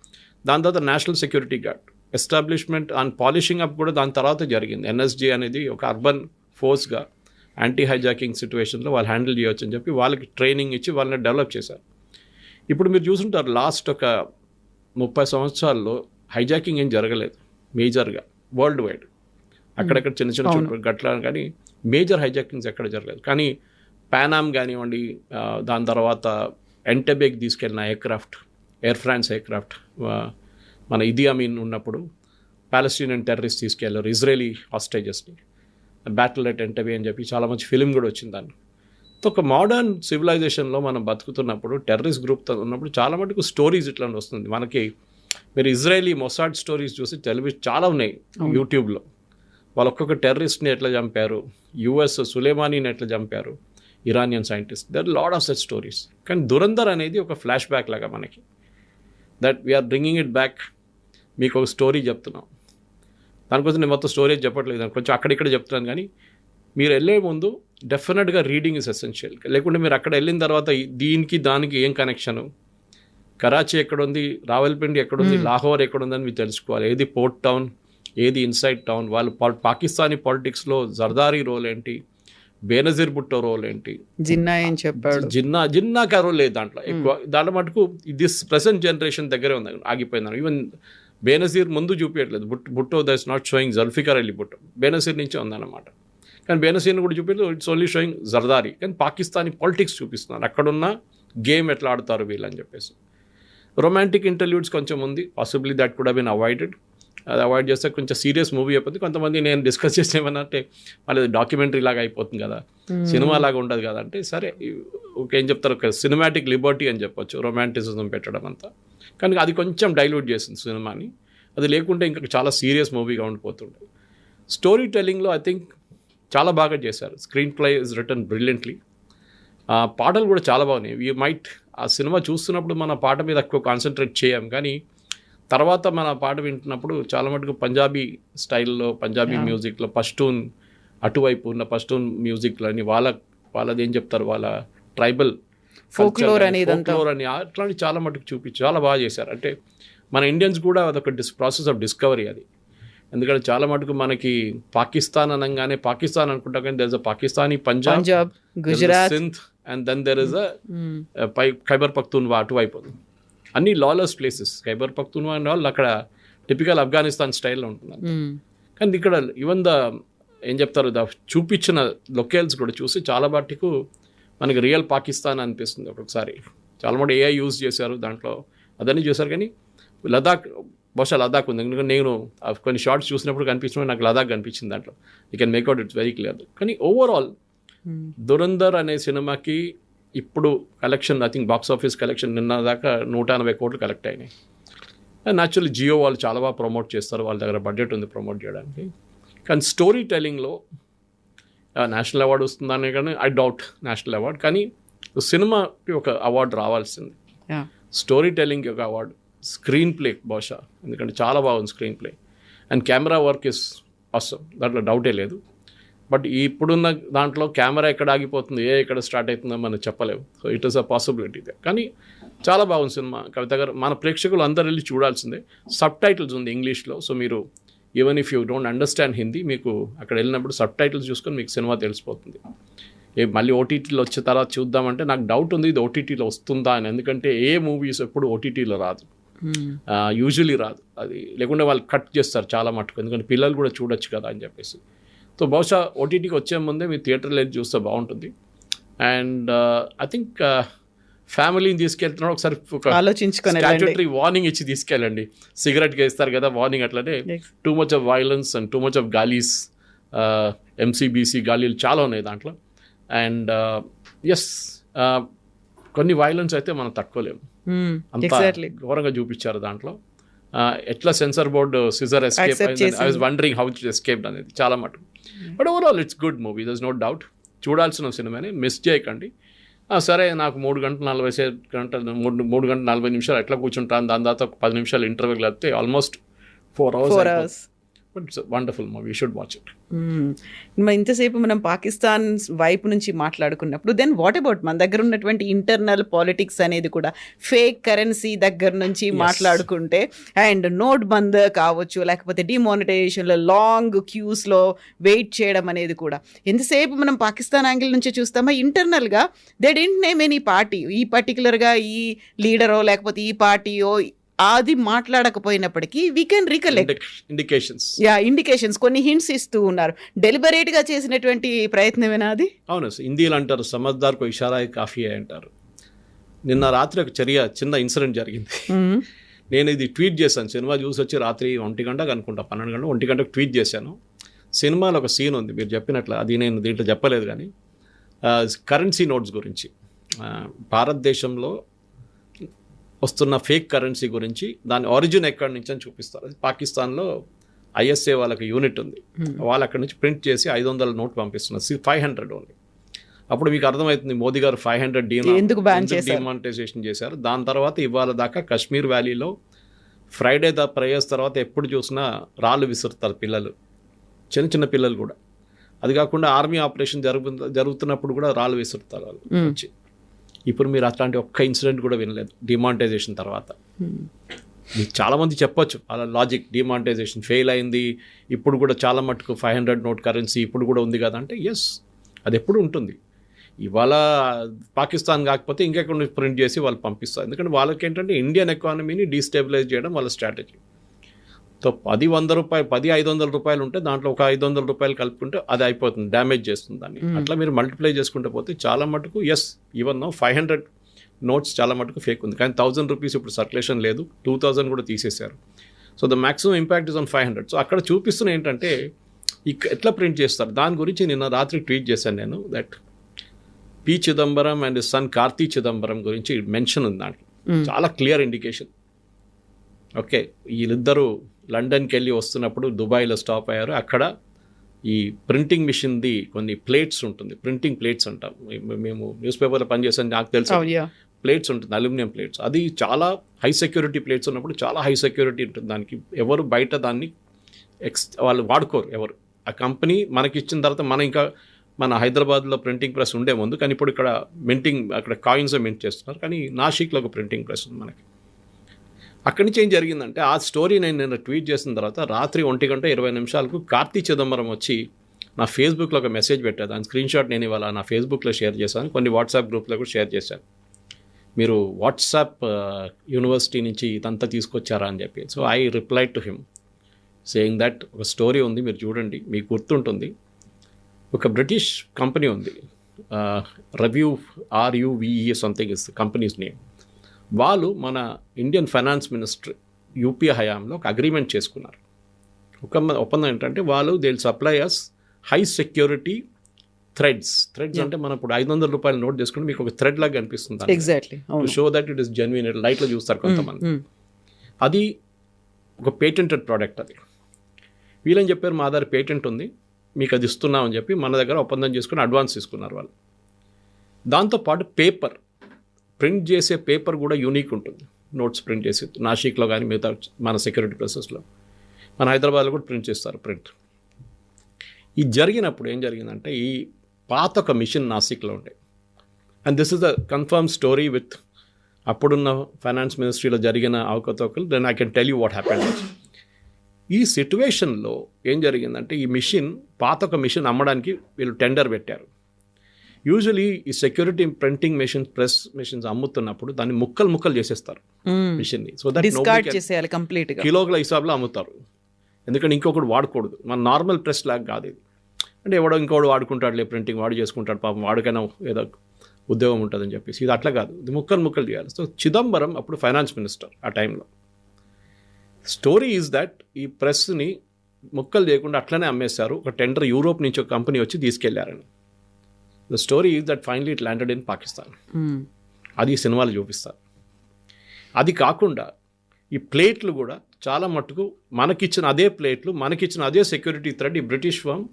దాని తర్వాత national Security gourd establishment and polishing up కూడా దాని తర్వాత జరిగింది. NSG అనేది ఒక అర్బన్ ఫోర్స్గా యాంటీ హైజాకింగ్ సిచ్యువేషన్లో వాళ్ళు హ్యాండిల్ చేయవచ్చు అని చెప్పి వాళ్ళకి ట్రైనింగ్ ఇచ్చి వాళ్ళని డెవలప్ చేశారు. ఇప్పుడు మీరు చూసుంటారు లాస్ట్ ఒక 30 సంవత్సరాల్లో హైజాకింగ్ ఏం జరగలేదు మేజర్గా వరల్డ్ వైడ్. అక్కడక్కడ చిన్న చిన్న చుట్టూ గట్ల కానీ మేజర్ హైజాకింగ్స్ ఎక్కడ జరగలేదు. కానీ పానామ్ కానివ్వండి, దాని తర్వాత ఎంటెబేకి తీసుకెళ్ళిన ఎయిర్ ఫ్రాన్స్ ఎయిర్క్రాఫ్ట్, మన ఇదీ అమీన్ ఉన్నప్పుడు పాలస్తీనియన్ టెర్రరిస్ట్ తీసుకెళ్లారు ఇజ్రాయలీ హాస్టేజెస్ని, బ్యాటిల్ ఎట్ ఎంటెబే అని చెప్పి చాలా మంచి ఫిలిం కూడా వచ్చింది దాన్ని. ఒక మోడర్న్ సివిలైజేషన్లో మనం బతుకుతున్నప్పుడు టెర్రరిస్ట్ గ్రూప్తో ఉన్నప్పుడు చాలా మటుకు స్టోరీస్ ఇట్లా వస్తుంది మనకి. మీరు ఇజ్రాయలీ మొసాడ్ స్టోరీస్ చూసి టెలివిజన్ చాలా ఉన్నాయి యూట్యూబ్లో. వాళ్ళు ఒక్కొక్క టెర్రరిస్ట్ని ఎట్లా చంపారు, యుఎస్ సులేమానీని ఎట్లా చంపారు, Iranian scientist, there load of such stories. కానీ దురంధర్ అనేది ఒక ఫ్లాష్ బ్యాక్ లాగా మనకి, that we're bringing it back. మీకు ఒక స్టోరీ చెప్తున్నాం, దానికోసం నేను మొత్తం స్టోరీ చెప్పట్లేదు, కొంచెం అక్కడిక్కడ చెప్తున్నాను. కానీ మీరు వెళ్ళే ముందు డెఫినెట్గా రీడింగ్ ఇస్ ఎసెన్షియల్. లేకుంటే మీరు అక్కడ వెళ్ళిన తర్వాత దీనికి దానికి ఏం కనెక్షను, కరాచీ ఎక్కడుంది, రావల్పిండి ఎక్కడుంది, లాహోర్ ఎక్కడుందని మీరు తెలుసుకోవాలి. ఏది పోర్ట్ టౌన్, ఏది ఇన్సైడ్ టౌన్, వాళ్ళు పాకిస్తానీ పాలిటిక్స్లో జర్దారీ రోల్ ఏంటి, బేనజీర్ భుట్టో రోల్ ఏంటి, జిన్నా ఏం చెప్పాడు, జిన్నాకి రోల్ లేదు దాంట్లో ఎక్కువ. దాంట్లో మటుకు దిస్ ప్రెసెంట్ జనరేషన్ దగ్గరే ఉంది, ఆగిపోయింది. ఈవెన్ బేనజీర్ ముందు చూపించట్లేదు, Bhutto that's not showing Zulfikar Ali Bhutto, Benazir నుంచే ఉందన్నమాట. కానీ బేనజీర్ని కూడా చూపించలేదు, ఇట్స్ ఓన్లీ షోయింగ్ జర్దారీ. కానీ పాకిస్తానీ పాలిటిక్స్ చూపిస్తున్నారు, అక్కడున్న గేమ్ ఎట్లా ఆడతారు వీళ్ళని చెప్పేసి. రొమాంటిక్ ఇంటర్వ్యూడ్స్ కొంచెం ఉంది, possibly that could have been avoided. అది అవాయిడ్ చేస్తే కొంచెం సీరియస్ మూవీ అయిపోతుంది. కొంతమంది నేను డిస్కస్ చేస్తే ఏమన్నంటే మళ్ళీ డాక్యుమెంటరీ లాగా అయిపోతుంది కదా, సినిమా లాగా ఉండదు కదా అంటే, సరే ఓకే ఏం చెప్తారు, ఒక సినిమాటిక్ లిబర్టీ అని చెప్పొచ్చు రొమాంటిసిజం పెట్టడం అంతా. కానీ అది కొంచెం డైల్యూట్ చేసింది సినిమాని. అది లేకుంటే ఇంకా చాలా సీరియస్ మూవీగా ఉండిపోతుండే. స్టోరీ టెల్లింగ్లో ఐ థింక్ చాలా బాగా చేశారు. Screen play is return brilliantly. పాటలు కూడా చాలా బాగున్నాయి. యూ మైట్ ఆ సినిమా చూస్తున్నప్పుడు మన పాట మీద ఎక్కువ కాన్సన్ట్రేట్ చేయం, కానీ తర్వాత మన పాట వింటున్నప్పుడు చాలా మటుకు పంజాబీ స్టైల్లో, పంజాబీ మ్యూజిక్లో పష్టూన్ అటువైపు ఉన్న పష్టూన్ మ్యూజిక్లో అని వాళ్ళది ఏం చెప్తారు, వాళ్ళ ట్రైబల్ ఫోక్లోర్ అని అట్లాంటి చాలా మటుకు చూపించి చాలా బాగా చేశారు. అంటే మన ఇండియన్స్ కూడా అదొక ప్రాసెస్ ఆఫ్ డిస్కవరీ అది. ఎందుకంటే చాలా మటుకు మనకి పాకిస్తాన్ అనగానే పాకిస్తాన్ అనుకుంటా, కానీ there is a Pakistani Punjab, Gujarat, Sindh, and then there is a Khyber Pakhtunkhwa అటువైపు. అన్ని lawless places. Khyber Pakhtunkhwa and వాళ్ళు అక్కడ టిపికల్ ఆఫ్ఘనిస్తాన్ స్టైల్లో ఉంటున్నారు. కానీ ఇక్కడ ఈవెన్ ఏం చెప్తారు, చూపించిన లొకేల్స్ కూడా చూసి చాలా మటుకు మనకి రియల్ పాకిస్తాన్ అనిపిస్తుంది ఒక్కొక్కసారి. చాలా మటు ఏఐ యూజ్ చేశారు దాంట్లో, అదన్నీ చేశారు. కానీ బహుశా లదాఖ్ ఉంది, ఎందుకంటే నేను కొన్ని షార్ట్స్ చూసినప్పుడు కనిపించినప్పుడు నాకు లదాఖ్ కనిపించింది దాంట్లో. You can make out it's very clear. కానీ ఓవరాల్ దురంధర్ అనే సినిమాకి ఇప్పుడు collection, I think box office collection నిన్న దాకా 180 కోట్లు కలెక్ట్ అయినాయి. న్యాచురల్లీ జియో వాళ్ళు చాలా బాగా ప్రమోట్ చేస్తారు, వాళ్ళ దగ్గర బడ్జెట్ ఉంది ప్రమోట్ చేయడానికి. కానీ స్టోరీ టెల్లింగ్లో నేషనల్ అవార్డు వస్తుందని కానీ ఐ డౌట్ నేషనల్ అవార్డు. కానీ సినిమాకి ఒక అవార్డు రావాల్సింది, స్టోరీ టెల్లింగ్కి ఒక అవార్డు, స్క్రీన్ ప్లే బహుశా, ఎందుకంటే చాలా బాగుంది screen play, and camera work is అవసరం, దాంట్లో డౌటే లేదు. బట్ ఇప్పుడున్న దాంట్లో కెమెరా ఎక్కడ ఆగిపోతుంది, ఎక్కడ స్టార్ట్ అవుతుందో మనం చెప్పలేము. So it is a possibility. కానీ చాలా బాగుంది సినిమా. కవిత గారు, మన ప్రేక్షకులు అందరు వెళ్ళి చూడాల్సిందే. సబ్ టైటిల్స్ ఉంది ఇంగ్లీష్లో, సో మీరు even if you don't understand Hindi, మీకు అక్కడ వెళ్ళినప్పుడు సబ్ టైటిల్స్ చూసుకొని మీకు సినిమా తెలిసిపోతుంది. మళ్ళీ ఓటీటీలో వచ్చే తర్వాత చూద్దామంటే నాకు డౌట్ ఉంది ఇది ఓటీటీలో వస్తుందా అని. ఎందుకంటే ఏ మూవీస్ ఎప్పుడు ఓటీటీలో రాదు, యూజువలీ రాదు. అది లేకుంటే వాళ్ళు కట్ చేస్తారు చాలా మటుకు, ఎందుకంటే పిల్లలు కూడా చూడొచ్చు కదా అని చెప్పేసి. సో బహుశా ఓటీటీకి వచ్చే ముందే మీరు థియేటర్లో వెళ్ళి చూస్తే బాగుంటుంది. అండ్ ఐ థింక్ ఫ్యామిలీని తీసుకెళ్తున్నాడు, ఒకసారి ఆలోచించుకొని స్టాట్యూటరీ వార్నింగ్ ఇచ్చి తీసుకెళ్ళండి. సిగరెట్కి వేస్తారు కదా వార్నింగ్, అట్లనే too much of violence and too much of gaalis, MCBC గాలీలు చాలా ఉన్నాయి దాంట్లో. అండ్ ఎస్, కొన్ని వైలెన్స్ అయితే మనం తట్టుకోలేము, అంత ఘోరంగా చూపించారు దాంట్లో. ఎట్లా సెన్సార్ బోర్డు సిజర్ ఎస్కేప్ అయింది, I was wondering how it escaped అనేది చాలా మటుకు. But overall it's good movie, there is no doubt. చూడాల్సిన సినిమాని మిస్ చేయకండి. సరే నాకు 3 గంటల 40 నిమిషాలు ఎట్లా కూర్చుంటాను, దాని తర్వాత 10 నిమిషాలు ఇంటర్వ్యూలు వెళ్తే almost 4 hours. But it's wonderful movie, you should watch it. ఇంతసేపు మనం పాకిస్తాన్ వైపు నుంచి మాట్లాడుకున్నప్పుడు, దెన్ వాట్ అబౌట్ మన దగ్గర ఉన్నటువంటి ఇంటర్నల్ పాలిటిక్స్ అనేది కూడా, ఫేక్ కరెన్సీ దగ్గర నుంచి మాట్లాడుకుంటే, అండ్ నోట్ బంద్ కావచ్చు, లేకపోతే డిమానిటైజేషన్లో లాంగ్ క్యూస్లో వెయిట్ చేయడం అనేది కూడా, ఎంతసేపు మనం పాకిస్తాన్ యాంగిల్ నుంచి చూస్తామా, ఇంటర్నల్గా they don't name any party, ఈ పర్టికులర్గా ఈ లీడరో లేకపోతే ఈ పార్టీయో అది మాట్లాడకపోయినప్పటికీ we can recollect indications. Indications, కొన్ని హింట్స్ ఇస్తూ ఉన్నారు. డెలిబరేట్గా చేసినటువంటి ప్రయత్నమేనా అది? అవును, హిందీలో అంటారు సమజ్దార్కు ఇషారా కాఫీ అంటారు. నిన్న రాత్రి ఒక చిన్న ఇన్సిడెంట్ జరిగింది. నేను ఇది ట్వీట్ చేశాను. సినిమా చూసి వచ్చి రాత్రి 1 గంటకు అనుకుంటా, 12 గంటలు 1 గంటకు ట్వీట్ చేశాను. సినిమాలో ఒక సీన్ ఉంది మీరు చెప్పినట్లు, అది నేను దీంట్లో చెప్పలేదు కానీ కరెన్సీ నోట్స్ గురించి, భారతదేశంలో వస్తున్న ఫేక్ కరెన్సీ గురించి, దాని ఆరిజిన్ ఎక్కడి నుంచి అని చూపిస్తారు. అది పాకిస్తాన్లో ఐఎస్ఏ వాళ్ళకి యూనిట్ ఉంది, వాళ్ళు అక్కడి నుంచి ప్రింట్ చేసి 500 నోట్ పంపిస్తున్నారు, 500 ఓన్లీ. అప్పుడు మీకు అర్థమవుతుంది మోదీ గారు 500 ఎందుకు డిమానిటైజేషన్ చేశారు. దాని తర్వాత ఇవాళ దాకా కాశ్మీర్ వ్యాలీలో ఫ్రైడే ప్రేయర్స్ తర్వాత ఎప్పుడు చూసినా రాళ్ళు విసురుతారు పిల్లలు, చిన్న చిన్న పిల్లలు కూడా. అది కాకుండా ఆర్మీ ఆపరేషన్ జరుగుతున్నప్పుడు కూడా రాళ్ళు విసురుతారు వాళ్ళు వచ్చి. ఇప్పుడు మీరు అట్లాంటి ఒక్క ఇన్సిడెంట్ కూడా వినలేదు డిమానిటైజేషన్ తర్వాత. మీకు చాలామంది చెప్పొచ్చు అలా లాజిక్, డిమానిటైజేషన్ ఫెయిల్ అయింది, ఇప్పుడు కూడా చాలా మటుకు 500 నోట్ కరెన్సీ ఇప్పుడు కూడా ఉంది కదా అంటే, ఎస్ అది ఎప్పుడు ఉంటుంది. ఇవాళ పాకిస్తాన్ కాకపోతే ఇంకెక్కడ ప్రింట్ చేసి వాళ్ళు పంపిస్తారు. ఎందుకంటే వాళ్ళకి ఏంటంటే ఇండియన్ ఎకానమీని డీస్టెబిలైజ్ చేయడం వాళ్ళ స్ట్రాటజీ. సో 100 రూపాయలు 500 రూపాయలు ఉంటే దాంట్లో ఒక 500 రూపాయలు కలుపుకుంటే అది అయిపోతుంది, డ్యామేజ్ చేస్తుంది దాన్ని. అట్లా మీరు మల్టిప్లై చేసుకుంటే పోతే చాలా మటుకు ఎస్ ఈవెన్ 500 నోట్స్ చాలా మటుకు ఫేక్ ఉంది. కానీ 1000 రూపీస్ ఇప్పుడు సర్క్యులేషన్ లేదు, 2000 కూడా తీసేశారు. So the maximum impact is on 500. So అక్కడ చూపిస్తున్న ఏంటంటే ఎట్లా ప్రింట్ చేస్తారు దాని గురించి నిన్న రాత్రి ట్వీట్ చేశాను నేను. That P Chidambaram and son Karti Chidambaram గురించి మెన్షన్ ఉంది దాంట్లో, చాలా క్లియర్ ఇండికేషన్. ఓకే, వీళ్ళిద్దరూ లండన్కి వెళ్ళి వస్తున్నప్పుడు దుబాయ్లో స్టాప్ అయ్యారు. అక్కడ ఈ ప్రింటింగ్ మిషన్ది కొన్ని ప్లేట్స్ ఉంటుంది, ప్రింటింగ్ ప్లేట్స్ అంటాం మేము, న్యూస్ పేపర్లో పనిచేసాను నాకు తెలుసు. ప్లేట్స్ ఉంటుంది, అల్యూమినియం ప్లేట్స్. అది చాలా హై సెక్యూరిటీ ప్లేట్స్ ఉన్నప్పుడు చాలా హై సెక్యూరిటీ ఉంటుంది దానికి. ఎవరు బయట దాన్ని వాళ్ళు వాడుకోరు ఎవరు. ఆ కంపెనీ మనకి ఇచ్చిన తర్వాత మన హైదరాబాద్లో ప్రింటింగ్ ప్రెస్ ఉండే ముందు, కానీ ఇప్పుడు ఇక్కడ అక్కడ కాయిన్స్ మింట్ చేస్తున్నారు. కానీ నాసిక్లో ఒక ప్రింటింగ్ ప్రెస్ ఉంది మనకి. అక్కడి నుంచి ఏం జరిగిందంటే ఆ స్టోరీ నేను ట్వీట్ చేసిన తర్వాత రాత్రి 1:20 కార్తీ చిదంబరం వచ్చి నా ఫేస్బుక్లో ఒక మెసేజ్ పెట్టారు. దాని స్క్రీన్ షాట్ నేను ఇవాళ నా ఫేస్బుక్లో షేర్ చేశాను, కొన్ని వాట్సాప్ గ్రూప్లో కూడా షేర్ చేశాను. మీరు వాట్సాప్ యూనివర్సిటీ నుంచి ఇదంతా తీసుకొచ్చారా అని చెప్పి. So I replied to him saying that ఒక స్టోరీ ఉంది, మీరు చూడండి, మీకు గుర్తుంటుంది. ఒక బ్రిటిష్ కంపెనీ ఉంది, RUVE something is companies name. వాళ్ళు మన ఇండియన్ ఫైనాన్స్ మినిస్టర్ యూపీఏ హయాంలో ఒక అగ్రిమెంట్ చేసుకున్నారు. ఒప్పందం ఏంటంటే వాళ్ళు they will supply us high security threads అంటే మనం ఇప్పుడు 500 రూపాయలు నోట్ చేసుకుంటే మీకు ఒక థ్రెడ్ లాగా కనిపిస్తుంది. Exactly, to show that it is genuine. లైట్లో చూస్తారు కొంతమంది. అది ఒక పేటెంటెడ్ ప్రోడక్ట్. అది వీళ్ళని చెప్పారు మా దగ్గర పేటెంట్ ఉంది, మీకు అది ఇస్తున్నామని చెప్పి మన దగ్గర ఒప్పందం చేసుకుని అడ్వాన్స్ తీసుకున్నారు వాళ్ళు. దాంతోపాటు పేపర్ ప్రింట్ చేసే పేపర్ కూడా యూనిక్ ఉంటుంది. నోట్స్ ప్రింట్ చేసి నాసిక్లో కానీ మిగతా మన సెక్యూరిటీ ప్లేసెస్లో, మన హైదరాబాద్లో కూడా ప్రింట్ చేస్తారు ప్రింట్. ఇది జరిగినప్పుడు ఏం జరిగిందంటే ఈ పాత ఒక మిషన్ నాసిక్లో ఉండే, and this is the confirm story with అప్పుడున్న ఫైనాన్స్ మినిస్ట్రీలో జరిగిన అవకతవకలు. Then I can tell you what happened. ఈ సిట్యువేషన్లో ఏం జరిగిందంటే ఈ మిషన్, పాత ఒక మిషన్ అమ్మడానికి వీళ్ళు టెండర్ పెట్టారు. యూజువలీ ఈ security printing machines, press machines అమ్ముతున్నప్పుడు దాన్ని ముక్కలు చేసేస్తారు మిషన్ని. సో దట్ కిలోల హిసాబ్లో అమ్ముతారు, ఎందుకంటే ఇంకొకటి వాడకూడదు. మన నార్మల్ ప్రెస్ లాగా కాదు ఇది. అంటే ఇంకోడు వాడుకుంటాడులే ప్రింటింగ్, వాడు చేసుకుంటాడు పాపం, వాడికైనా ఏదో ఉద్యోగం ఉంటుందని చెప్పేసి. ఇది అట్లా కాదు, ఇది ముక్కలు చేయాలి. సో చిదంబరం అప్పుడు ఫైనాన్స్ మినిస్టర్ ఆ టైంలో. స్టోరీ ఈజ్ దట్ ఈ ప్రెస్ని ముక్కలు చేయకుండా అట్లనే అమ్మేశారు. ఒక టెండర్ యూరోప్ నుంచి ఒక కంపెనీ వచ్చి తీసుకెళ్లారని. The story is that finally it landed in Pakistan. అది సినిమాలు చూపిస్తారు. అది కాకుండా ఈ ప్లేట్లు కూడా చాలా మట్టుకు మనకిచ్చిన అదే ప్లేట్లు, మనకిచ్చిన అదే సెక్యూరిటీ థ్రెడ్ ఈ బ్రిటిష్ ఫర్మ్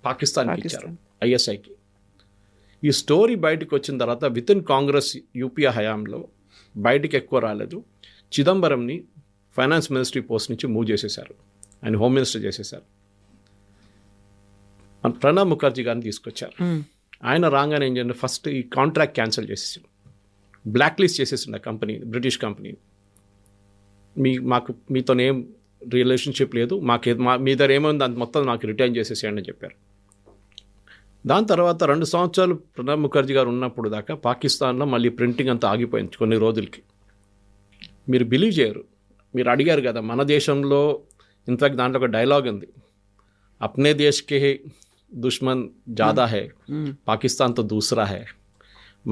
పాకిస్తాన్కి ఇచ్చారు, ISIకి. ఈ స్టోరీ బయటకు వచ్చిన తర్వాత విత్ ఇన్ కాంగ్రెస్ యూపీఏ హయాంలో బయటికి ఎక్కువ రాలేదు. చిదంబరంని ఫైనాన్స్ మినిస్ట్రీ పోస్ట్ నుంచి మూవ్ చేసేశారు, ఆయన హోమ్ మినిస్టర్ చేసేశారు. ప్రణబ్ ముఖర్జీ గారిని తీసుకొచ్చారు. ఆయన రాగానే ఏం చేయండి, ఫస్ట్ ఈ కాంట్రాక్ట్ క్యాన్సిల్ చేసేసాడు, బ్లాక్ లిస్ట్ చేసేసిండు ఆ కంపెనీ, బ్రిటిష్ కంపెనీ. మీతోనేం రిలేషన్షిప్ లేదు, మీ దగ్గర ఏమైంది అది మొత్తం నాకు రిటర్న్ చేసేసేయండి అని చెప్పారు. దాని తర్వాత 2 సంవత్సరాలు ప్రణబ్ ముఖర్జీ గారు ఉన్నప్పుడు దాకా పాకిస్తాన్లో మళ్ళీ ప్రింటింగ్ అంతా ఆగిపోయింది కొన్ని రోజులకి. మీరు బిలీవ్ చేయరు, మీరు అడిగారు కదా మన దేశంలో ఇన్ఫాక్ట్ దాంట్లో ఒక డైలాగ్ ఉంది, అప్నే దేశ్కే దుష్మన్ జాదా హై, పాకిస్తాన్తో దూసరా హై.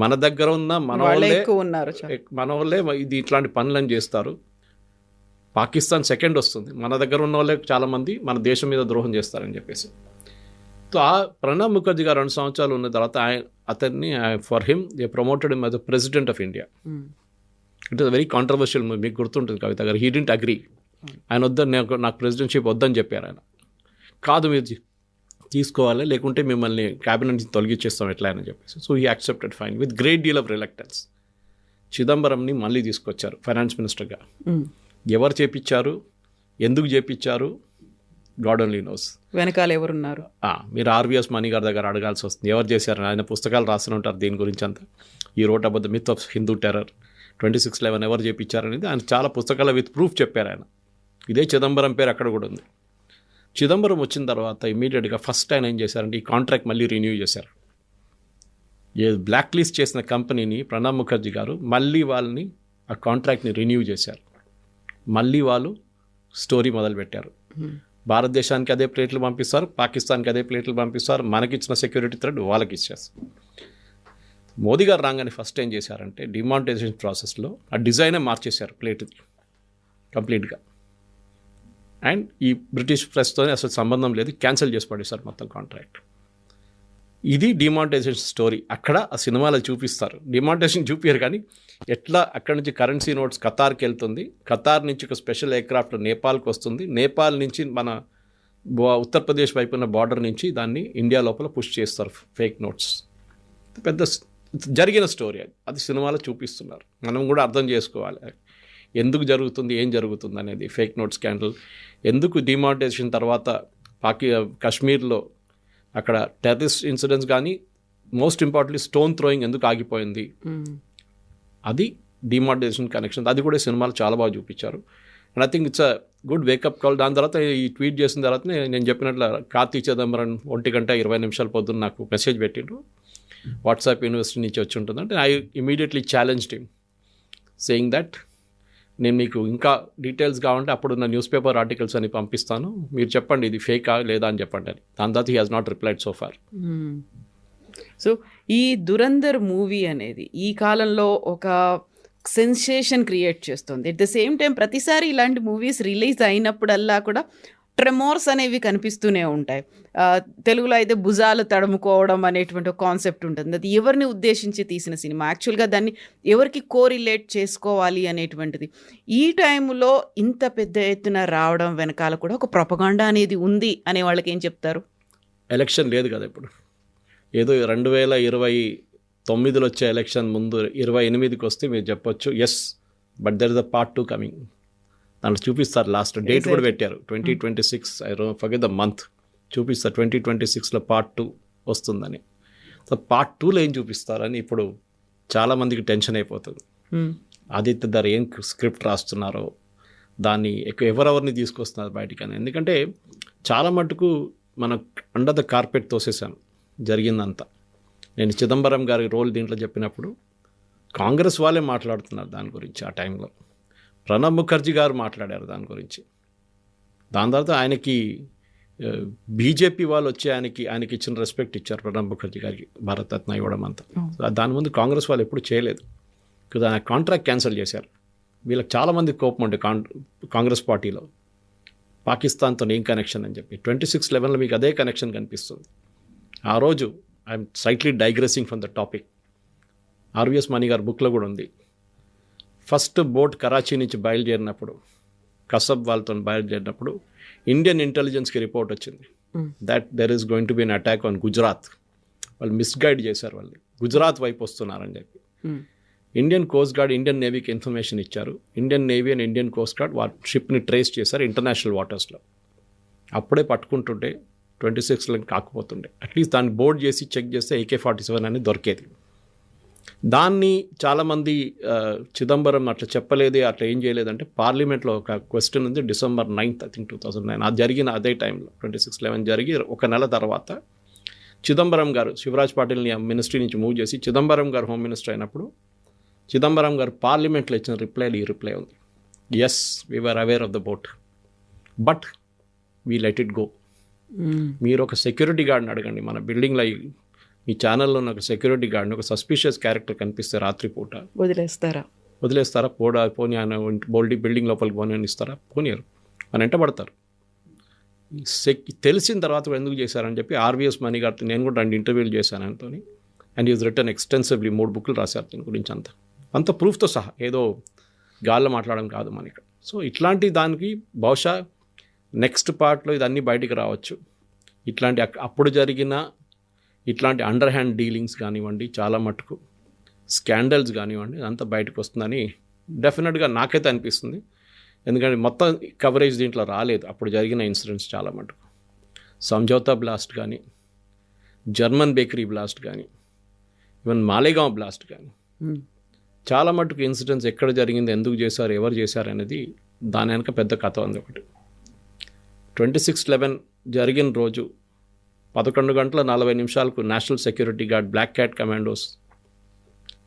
మన దగ్గర ఉన్న మన వాళ్ళే ఇది ఇట్లాంటి పనులను చేస్తారు, పాకిస్తాన్ సెకండ్ వస్తుంది, మన దగ్గర ఉన్న వాళ్ళే చాలామంది మన దేశం మీద ద్రోహం చేస్తారని చెప్పేసి. సో ఆ ప్రణబ్ ముఖర్జీ గారు 2 సంవత్సరాలు ఉన్న తర్వాత అతన్ని for him they promoted him as the president of India. It is very controversial movie, మీకు గుర్తుంటుంది కవిత గారు. హీ డింట్ అగ్రీ, ఆయన వద్దని నాకు ప్రెసిడెంట్షిప్ వద్దని చెప్పారు ఆయన. కాదు మీరు తీసుకోవాలి, లేకుంటే మిమ్మల్ని క్యాబినెట్ నుంచి తొలగించేస్తాం ఎట్లా అని చెప్పేసి. So he accepted fine with great deal of reluctance. చిదంబరంని మళ్ళీ తీసుకొచ్చారు ఫైనాన్స్ మినిస్టర్గా. ఎవరు చేపించారు, ఎందుకు చేపించారు, గాడ్ ఓన్లీ నోస్. వెనకాల ఎవరున్నారు మీరు ఆర్వీఎస్ మణి గారి దగ్గర అడగాల్సి వస్తుంది, ఎవరు చేశారు. ఆయన పుస్తకాలు రాస్తూనే ఉంటారు దీని గురించి అంతా. ఈ wrote about the myth of Hindu terror, 26/11 ఎవరు చేపించారనేది ఆయన చాలా పుస్తకాల విత్ ప్రూఫ్ చెప్పారు ఆయన. ఇదే చిదంబరం పేరు అక్కడ కూడా ఉంది. చిదంబరం వచ్చిన తర్వాత ఇమీడియట్గా ఫస్ట్ ఆయన ఏం చేశారంటే ఈ కాంట్రాక్ట్ మళ్ళీ రిన్యూ చేశారు. బ్లాక్ లిస్ట్ చేసిన కంపెనీని ప్రణబ్ ముఖర్జీ గారు మళ్ళీ వాళ్ళని ఆ కాంట్రాక్ట్ని రిన్యూ చేశారు. మళ్ళీ వాళ్ళు స్టోరీ మొదలుపెట్టారు. భారతదేశానికి అదే ప్లేట్లు పంపిస్తారు, పాకిస్తాన్కి అదే ప్లేట్లు పంపిస్తారు, మనకిచ్చిన సెక్యూరిటీ థ్రెడ్ వాళ్ళకి ఇచ్చేస్తారు. మోదీ గారు రాగానే ఫస్ట్ ఏం చేశారంటే డిమానిటైజేషన్ ప్రాసెస్లో ఆ డిజైనే మార్చేశారు ప్లేట్ది కంప్లీట్గా. అండ్ ఈ బ్రిటిష్ ప్రెస్తో అసలు సంబంధం లేదు, క్యాన్సిల్ చేసి పడేశారు మొత్తం కాంట్రాక్ట్. ఇది డిమానిటైజేషన్ స్టోరీ. అక్కడ ఆ సినిమాలో చూపిస్తారు, డిమానిటైజేషన్ చూపించారు కానీ ఎట్లా అక్కడ నుంచి కరెన్సీ నోట్స్ ఖతార్కి వెళ్తుంది, ఖతార్ నుంచి ఒక స్పెషల్ ఎయిర్క్రాఫ్ట్ నేపాల్కి వస్తుంది, నేపాల్ నుంచి మన ఉత్తరప్రదేశ్ వైపు ఉన్న బార్డర్ నుంచి దాన్ని ఇండియా లోపల పుష్ చేస్తారు ఫేక్ నోట్స్. పెద్ద జరిగిన స్టోరీ అది సినిమాలో చూపిస్తున్నారు. మనం కూడా అర్థం చేసుకోవాలి ఎందుకు జరుగుతుంది, ఏం జరుగుతుంది అనేది. ఫేక్ నోట్ స్కాండల్ ఎందుకు, డిమానిటైజేషన్ తర్వాత కాశ్మీర్లో అక్కడ టెర్రరిస్ట్ ఇన్సిడెంట్స్ కానీ మోస్ట్ ఇంపార్టెంట్లీ స్టోన్ థ్రోయింగ్ ఎందుకు ఆగిపోయింది, అది డిమానిటైజేషన్ కనెక్షన్. అది కూడా సినిమాలు చాలా బాగా చూపించారు. And I think it's a good wake up call. దాని తర్వాత ఈ ట్వీట్ చేసిన తర్వాత నేను చెప్పినట్లు కార్తీ చిదంబరం 1:20 పొద్దున్న నాకు మెసేజ్ పెట్టిండు, వాట్సాప్ యూనివర్సిటీ నుంచి వచ్చి ఉంటుంది అంటే. I immediately challenged him saying that నేను మీకు ఇంకా డీటెయిల్స్ కావాలంటే అప్పుడున్న న్యూస్ పేపర్ ఆర్టికల్స్ అని పంపిస్తాను, మీరు చెప్పండి ఇది ఫేకా లేదా అని చెప్పండి అని. దాని తర్వాత he has not replied so far. So ఈ దురంధర్ మూవీ అనేది ఈ కాలంలో ఒక సెన్సేషన్ క్రియేట్ చేస్తుంది. ఎట్ ద సేమ్ టైం ప్రతిసారి ఇలాంటి మూవీస్ రిలీజ్ అయినప్పుడల్లా కూడా ట్రెమోర్స్ అనేవి కనిపిస్తూనే ఉంటాయి. తెలుగులో అయితే భుజాలు తడుముకోవడం అనేటువంటి ఒక కాన్సెప్ట్ ఉంటుంది. అది ఎవరిని ఉద్దేశించి తీసిన సినిమా, యాక్చువల్గా దాన్ని ఎవరికి కోరిలేట్ చేసుకోవాలి అనేటువంటిది. ఈ టైంలో ఇంత పెద్ద ఎత్తున రావడం వెనకాల కూడా ఒక ప్రొపగాండా అనేది ఉంది అనే వాళ్ళకి ఏం చెప్తారు? ఎలక్షన్ లేదు కదా ఇప్పుడు, ఏదో 2029లో వచ్చే ఎలక్షన్ ముందు 28కి వస్తే మీరు చెప్పొచ్చు yes, but there is a part 2 coming. దాంట్లో చూపిస్తారు, లాస్ట్ డేట్ కూడా పెట్టారు 2026, ఐ ఫర్గెట్ ద మంత్, చూపిస్తారు 2026లో పార్ట్ 2 వస్తుందని. సో పార్ట్ 2లో ఏం చూపిస్తారని ఇప్పుడు చాలామందికి టెన్షన్ అయిపోతుంది. ఆదిత్య ధర్ ఏం స్క్రిప్ట్ రాస్తున్నారో, దాన్ని ఎవరెవరిని తీసుకొస్తున్నారు బయటికి అని. ఎందుకంటే చాలా మటుకు మనం అండర్ ద కార్పెట్ తోసేసాం జరిగిందంతా. నేను చిదంబరం గారి రోల్ దీంట్లో చెప్పినప్పుడు కాంగ్రెస్ వాళ్ళే మాట్లాడుతున్నారు దాని గురించి. ఆ టైంలో ప్రణబ్ ముఖర్జీ గారు మాట్లాడారు దాని గురించి. దాని తర్వాత ఆయనకి బీజేపీ వాళ్ళు వచ్చి ఆయనకి ఇచ్చిన రెస్పెక్ట్ ఇచ్చారు ప్రణబ్ ముఖర్జీ గారికి, భారతరత్న ఇవ్వడం అంతా. దాని ముందు కాంగ్రెస్ వాళ్ళు ఎప్పుడు చేయలేదు. ఆయన కాంట్రాక్ట్ క్యాన్సిల్ చేశారు. వీళ్ళకి చాలామంది కోపం ఉండే కాంగ్రెస్ పార్టీలో, పాకిస్తాన్తో ఏం కనెక్షన్ అని చెప్పి. 26/11లో మీకు అదే కనెక్షన్ కనిపిస్తుంది. ఆ రోజు I'm slightly digressing from the topic, RVS Mani గారి బుక్లో కూడా ఉంది. ఫస్ట్ బోట్ కరాచీ నుంచి బయలుదేరినప్పుడు, కసబ్ వాళ్ళతో బయలుదేరినప్పుడు ఇండియన్ ఇంటెలిజెన్స్కి రిపోర్ట్ వచ్చింది that there is going to be an attack on Gujarat. వాళ్ళు మిస్గైడ్ చేశారు, వాళ్ళు గుజరాత్ వైపు వస్తున్నారని చెప్పి. ఇండియన్ కోస్ట్ గార్డ్ ఇండియన్ నేవీకి ఇన్ఫర్మేషన్ ఇచ్చారు. Indian navy and Indian coast guard షిప్ని ట్రేస్ చేశారు ఇంటర్నేషనల్ వాటర్స్లో. అప్పుడే పట్టుకుంటుంటే 26లో కాకపోతుండే, అట్లీస్ట్ దాన్ని బోర్డ్ చేసి చెక్ చేస్తే AK-47 అనేది దొరికేది. దాన్ని చాలామంది చిదంబరం అట్లా చెప్పలేదు, అట్లా ఏం చేయలేదంటే పార్లమెంట్లో ఒక క్వశ్చన్ ఉంది. December 9th, I think 2009, అది జరిగిన అదే టైంలో 26/11 జరిగి ఒక నెల తర్వాత చిదంబరం గారు శివరాజ్ పాటిల్ని మినిస్ట్రీ నుంచి మూవ్ చేసి చిదంబరం గారు హోమ్ మినిస్టర్ అయినప్పుడు చిదంబరం గారు పార్లమెంట్లో ఇచ్చిన రిప్లైలో ఈ రిప్లై ఉంది. yes, we were aware of the boat, but we let it go. మీరు ఒక సెక్యూరిటీ గార్డ్ని అడగండి మన బిల్డింగ్లో, మీ ఛానల్లో ఉన్న ఒక సెక్యూరిటీ గార్డ్ని, ఒక సస్పిషియస్ క్యారెక్టర్ కనిపిస్తే రాత్రిపూట వదిలేస్తారా? పోనీ ఆయన బిల్డింగ్ లోపలికి పోనీ అని ఇస్తారా? పోనీయరు, అని వెంట పడతారు. తెలిసిన తర్వాత ఎందుకు చేశారని చెప్పి ఆర్వీఎస్ మణి గారితో నేను కూడా 2 ఇంటర్వ్యూలు చేశాను ఆయనతో. అండ్ ఈజ్ రిటర్న్ ఎక్స్టెన్సివ్లీ 3 బుక్లు రాశారు దీని గురించి అంత ప్రూఫ్తో సహా, ఏదో గాల్లో మాట్లాడడం కాదు మన ఇక్కడ. సో ఇట్లాంటి దానికి బహుశా నెక్స్ట్ పార్ట్లో ఇదన్నీ బయటికి రావచ్చు. ఇట్లాంటి అప్పుడు జరిగిన ఇట్లాంటి అండర్ హ్యాండ్ డీలింగ్స్ కానివ్వండి, చాలా మటుకు స్కాండల్స్ కానివ్వండి, అదంతా బయటకు వస్తుందని డెఫినెట్గా నాకైతే అనిపిస్తుంది. ఎందుకంటే మొత్తం కవరేజ్ దీంట్లో రాలేదు అప్పుడు జరిగిన ఇన్సిడెంట్స్ చాలా మటుకు. సంజౌతా బ్లాస్ట్ కానీ, జర్మన్ బేకరీ బ్లాస్ట్ కానీ, ఈవెన్ మాలేగాంవ్ బ్లాస్ట్ కానీ, చాలా మటుకు ఇన్సిడెంట్స్ ఎక్కడ జరిగింది, ఎందుకు చేశారు, ఎవరు చేశారు అనేది దాని వెనక పెద్ద కథ ఉంది. ఒకటి 26/11 జరిగిన రోజు 11:40 National Security Guard Black Cat commandos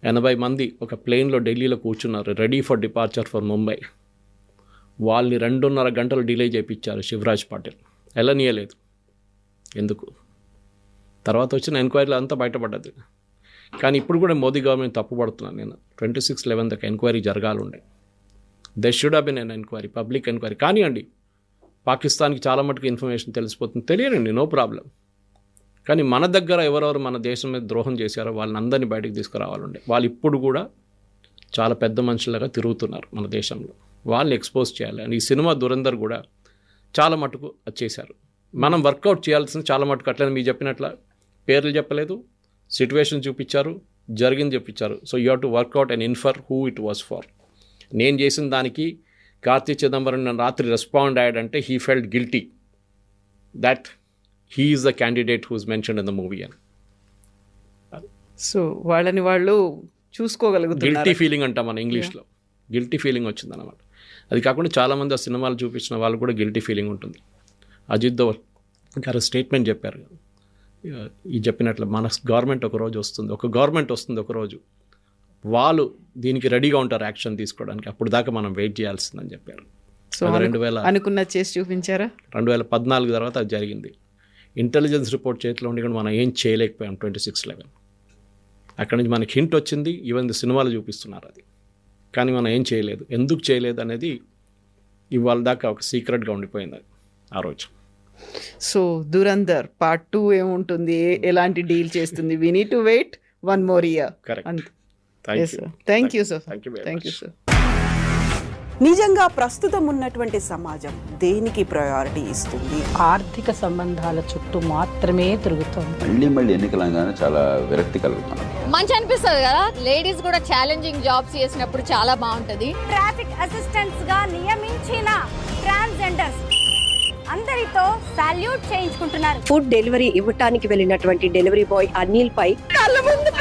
80 మంది ఒక ప్లేన్లో ఢిల్లీలో కూర్చున్నారు, ready for departure for Mumbai. వాళ్ళని 2.5 గంటలు డిలే చేయించారు శివరాజ్ పాటిల్. వెళ్ళనీయలేదు. ఎందుకు? తర్వాత వచ్చిన ఎంక్వైరీలు అంతా బయటపడ్డది. కానీ ఇప్పుడు కూడా మోదీ గవర్నమెంట్ తప్పుపడుతున్నాను నేను. 26/11 దాకా ఎంక్వైరీ జరగాలండే. They should have been an enquiry, public enquiry. కానివ్వండి, పాకిస్తాన్కి చాలా మటుకు ఇన్ఫర్మేషన్ తెలిసిపోతుంది, తెలియనండి, నో ప్రాబ్లం. కానీ మన దగ్గర ఎవరెవరు మన దేశం మీద ద్రోహం చేశారో వాళ్ళని అందరినీ బయటకు తీసుకురావాలండి. వాళ్ళు ఇప్పుడు కూడా చాలా పెద్ద మనుషులుగా తిరుగుతున్నారు మన దేశంలో, వాళ్ళని ఎక్స్పోజ్ చేయాలి. అండ్ ఈ సినిమా దురందర్ కూడా చాలా మటుకు అది చేశారు. మనం వర్కౌట్ చేయాల్సింది చాలా మటుకు. అట్లనే మీరు చెప్పినట్ల పేర్లు చెప్పలేదు, సిట్యువేషన్ చూపించారు, జరిగింది చెప్పించారు. So you have to work out and infer who it was for. నేను చేసిన దానికి కార్తీ చిదంబరం నన్ను రాత్రి రెస్పాండ్ అయ్యాడంటే he felt guilty that he is the candidate who is mentioned in the movie అని. సో వాళ్ళని వాళ్ళు చూసుకోగలుగుతారు. గిల్టీ ఫీలింగ్ అంటాం మన ఇంగ్లీష్లో, గిల్టీ ఫీలింగ్ వచ్చిందన్నమాట. అది కాకుండా చాలామంది ఆ సినిమాలు చూపించిన వాళ్ళు కూడా గిల్టీ ఫీలింగ్ ఉంటుంది. అజిత్ దోవల్ గారు స్టేట్మెంట్ చెప్పారు, ఈ చెప్పినట్లు మన గవర్నమెంట్ ఒక రోజు వస్తుంది, ఒక రోజు వాళ్ళు దీనికి రెడీగా ఉంటారు యాక్షన్ తీసుకోవడానికి, అప్పుడు దాకా మనం వెయిట్ చేయాల్సిందని చెప్పారు. సో 2000 అనుకున్న చేసి చూపించారా? 2014 తర్వాత అది జరిగింది. ఇంటెలిజెన్స్ రిపోర్ట్ చేతిలో ఉండి కూడా మనం ఏం చేయలేకపోయాం. 26/11 అక్కడి నుంచి మనకి హింట్ వచ్చింది, ఈవెన్ సినిమాలు చూపిస్తున్నారు అది, కానీ మనం ఏం చేయలేదు. ఎందుకు చేయలేదు అనేది ఇవాళ దాకా ఒక సీక్రెట్గా ఉండిపోయింది అది ఆ రోజు. సో దురందర్ పార్ట్ 2 ఏముంటుంది, ఎలాంటి డీల్ చేస్తుంది? We need to wait 1 more year. Correct. Thank you sir. Thank you sir. నిజంగా ప్రస్తుతం ఉన్నటువంటి సమాజం దేనికి ప్రయారిటీ ఇస్తుంది? ఆర్థిక సంబంధాల చుట్టూ మాత్రమే తిరుగుతోంది. మళ్ళీ ఎన్నికలంగానే చాలా విరక్తి కలుగుతున్నాం. మంచి అనిపిస్తుంది కదా, లేడీస్ కూడా ఛాలెంజింగ్ జాబ్స్ చేసినప్పుడు చాలా బాగుంటది. ట్రాఫిక్ అసిస్టెంట్స్ గా నియమించిన ట్రాన్స్జెండర్స్ అందరితో సాల్యూట్ చేయించుకుంటున్నారు. ఫుడ్ డెలివరీ ఇవ్వటానికి వెళ్ళినటువంటి డెలివరీ బాయ్ అనిల్ పై కళ్ళ ముందు